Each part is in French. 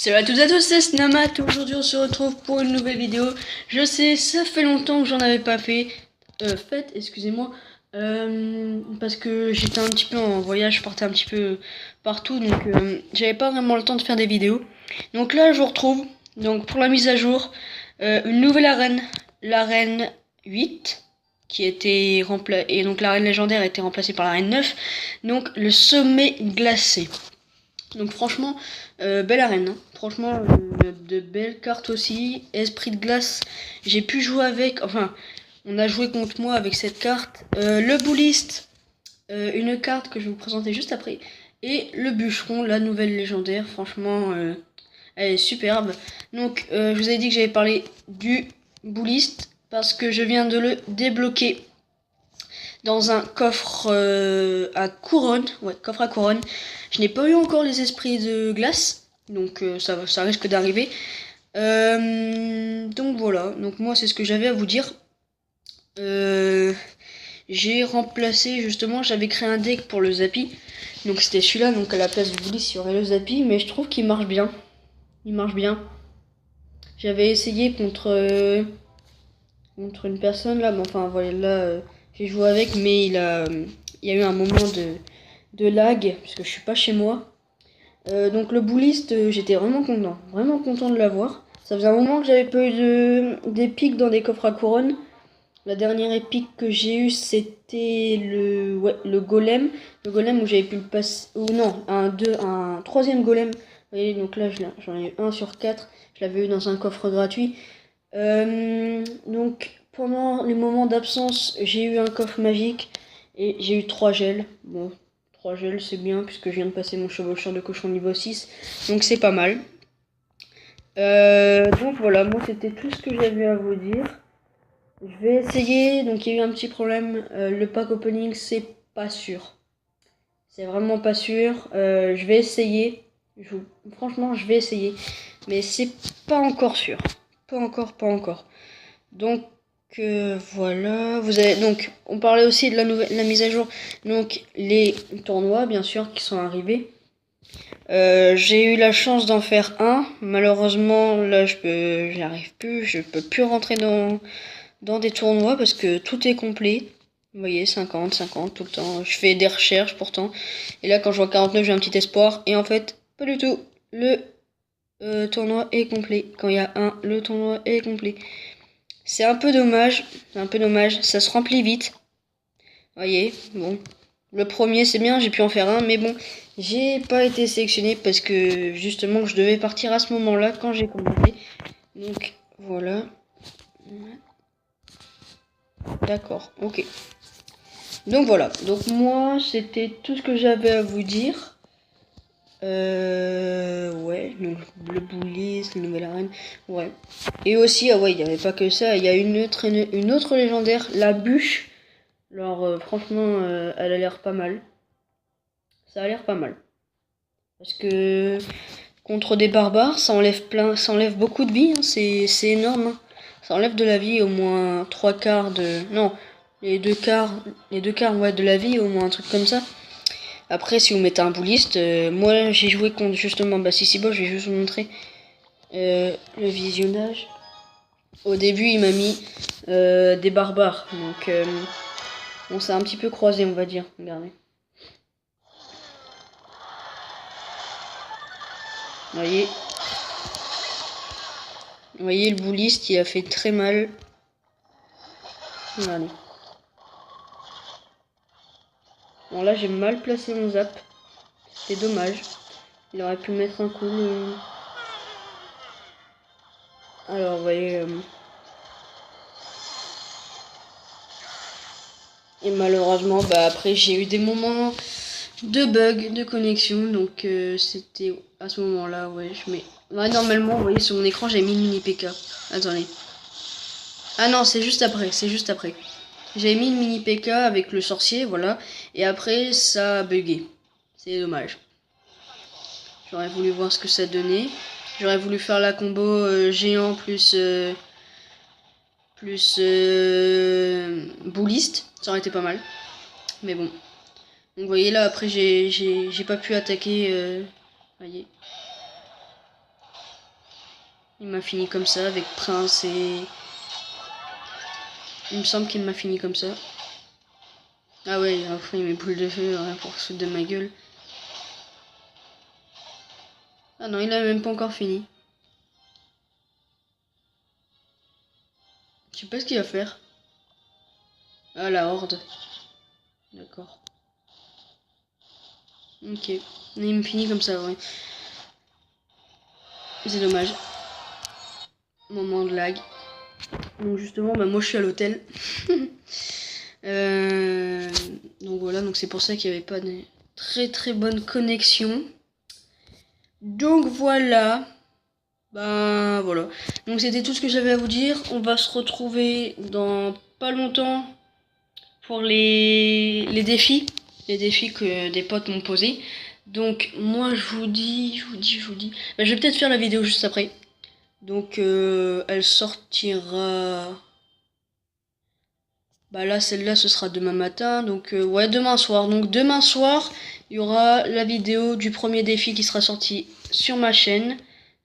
Salut à toutes et à tous, c'est Snamat. Aujourd'hui on se retrouve pour une nouvelle vidéo. Je sais, ça fait longtemps que j'en avais pas fait, excusez-moi, parce que j'étais un petit peu en voyage, je partais un petit peu partout, donc j'avais pas vraiment le temps de faire des vidéos. Donc là je vous retrouve, donc pour la mise à jour, une nouvelle arène, l'arène 8, qui était remplacée, et donc l'arène légendaire a été remplacée par l'arène 9, donc le sommet glacé. Donc franchement, belle arène, hein. Franchement, de belles cartes aussi. Esprit de glace, j'ai pu jouer avec, enfin, on a joué contre moi avec cette carte. Le bouliste, une carte que je vais vous présenter juste après. Et le bûcheron, la nouvelle légendaire, franchement, elle est superbe. Donc, je vous avais dit que j'avais parlé du bouliste, parce que je viens de le débloquer dans un coffre à couronne. Ouais, coffre à couronne. Je n'ai pas eu encore les esprits de glace, donc ça risque d'arriver. Donc voilà, donc moi c'est ce que j'avais à vous dire. J'ai remplacé justement, j'avais créé un deck pour le Zappy. Donc c'était celui-là, donc à la place du Bully, il y aurait le Zappy, mais je trouve qu'il marche bien. Il marche bien. J'avais essayé contre une personne là, mais enfin voilà, là j'ai joué avec, mais il y a eu un moment de lag, puisque je suis pas chez moi. Donc le bouliste, j'étais vraiment content de l'avoir. Ça faisait un moment que j'avais pas eu d'épique dans des coffres à couronne. La dernière épique que j'ai eue, c'était le golem. Le golem où j'avais pu le passer, ou non, un troisième golem. Vous voyez, donc là j'en ai eu 1 sur 4. Je l'avais eu dans un coffre gratuit. Donc pendant les moments d'absence, j'ai eu un coffre magique et j'ai eu 3 gels. Bon, 3 gels c'est bien puisque je viens de passer mon chevaucheur de cochon niveau 6, donc c'est pas mal. Donc voilà, moi c'était tout ce que j'avais à vous dire. Je vais essayer, donc il y a eu un petit problème, le pack opening c'est pas sûr. C'est vraiment pas sûr, je vais essayer, franchement je vais essayer, mais c'est pas encore sûr. Pas encore. Donc voilà, vous avez donc on parlait aussi de la mise à jour, donc les tournois bien sûr qui sont arrivés. J'ai eu la chance d'en faire un. Malheureusement là j'arrive plus, je peux plus rentrer dans des tournois parce que tout est complet. Vous voyez, 50 tout le temps. Je fais des recherches pourtant. Et là quand je vois 49 j'ai un petit espoir. Et en fait pas du tout. Le tournoi est complet. Quand il y a un, le tournoi est complet. C'est un peu dommage, ça se remplit vite. Voyez, bon. Le premier c'est bien, j'ai pu en faire un, mais bon, j'ai pas été sélectionné parce que justement je devais partir à ce moment-là quand j'ai commencé. Donc voilà. D'accord, ok. Donc voilà, donc moi c'était tout ce que j'avais à vous dire. Ouais, donc le boulis, la nouvelle arène, ouais. Et aussi, ah ouais, il n'y avait pas que ça, il y a une autre légendaire, la bûche. Alors franchement, elle a l'air pas mal. Ça a l'air pas mal. Parce que contre des barbares, ça enlève beaucoup de vie, hein, c'est énorme. Hein. Ça enlève de la vie au moins 3/4 de. Non, les deux quarts ouais, de la vie, au moins un truc comme ça. Après, si vous mettez un bouliste, moi j'ai joué contre justement Bassissimo, je vais juste vous montrer le visionnage. Au début, il m'a mis des barbares, donc on s'est un petit peu croisé, on va dire. Regardez. Vous voyez le bouliste, il a fait très mal. Regardez. Bon, là j'ai mal placé mon zap. C'est dommage. Il aurait pu mettre un coup. Alors, vous voyez. Et malheureusement, bah après j'ai eu des moments de bug de connexion, donc c'était à ce moment-là, ouais, je mets. Ouais, normalement, vous voyez sur mon écran, j'ai mis une mini PK. Attendez. Ah non, c'est juste après. J'ai mis une mini PK avec le sorcier, voilà, et après ça a bugué. C'est dommage. J'aurais voulu voir ce que ça donnait. J'aurais voulu faire la combo géant plus bouliste, ça aurait été pas mal. Mais bon. Donc vous voyez là après j'ai pas pu attaquer. Voyez. Il m'a fini comme ça avec Prince et... Il me semble qu'il m'a fini comme ça. Ah ouais, il a pris mes boules de feu rien pour se foutre de ma gueule. Ah non, il a même pas encore fini. Je sais pas ce qu'il va faire. Ah, la horde. D'accord. Ok. Il me finit comme ça, ouais. C'est dommage. Moment de lag. Donc justement, bah moi je suis à l'hôtel. Donc voilà, donc c'est pour ça qu'il n'y avait pas de très bonne connexion. Donc voilà. Ben voilà. Donc c'était tout ce que j'avais à vous dire. On va se retrouver dans pas longtemps pour les défis. Les défis que des potes m'ont posés. Donc moi je vous dis. Ben, je vais peut-être faire la vidéo juste après. Donc elle sortira... Bah là celle-là ce sera demain matin. Donc ouais, demain soir. Donc demain soir il y aura la vidéo du premier défi qui sera sorti sur ma chaîne.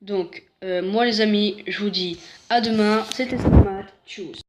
Donc moi les amis, je vous dis à demain. C'était Smarmat. Tchuss.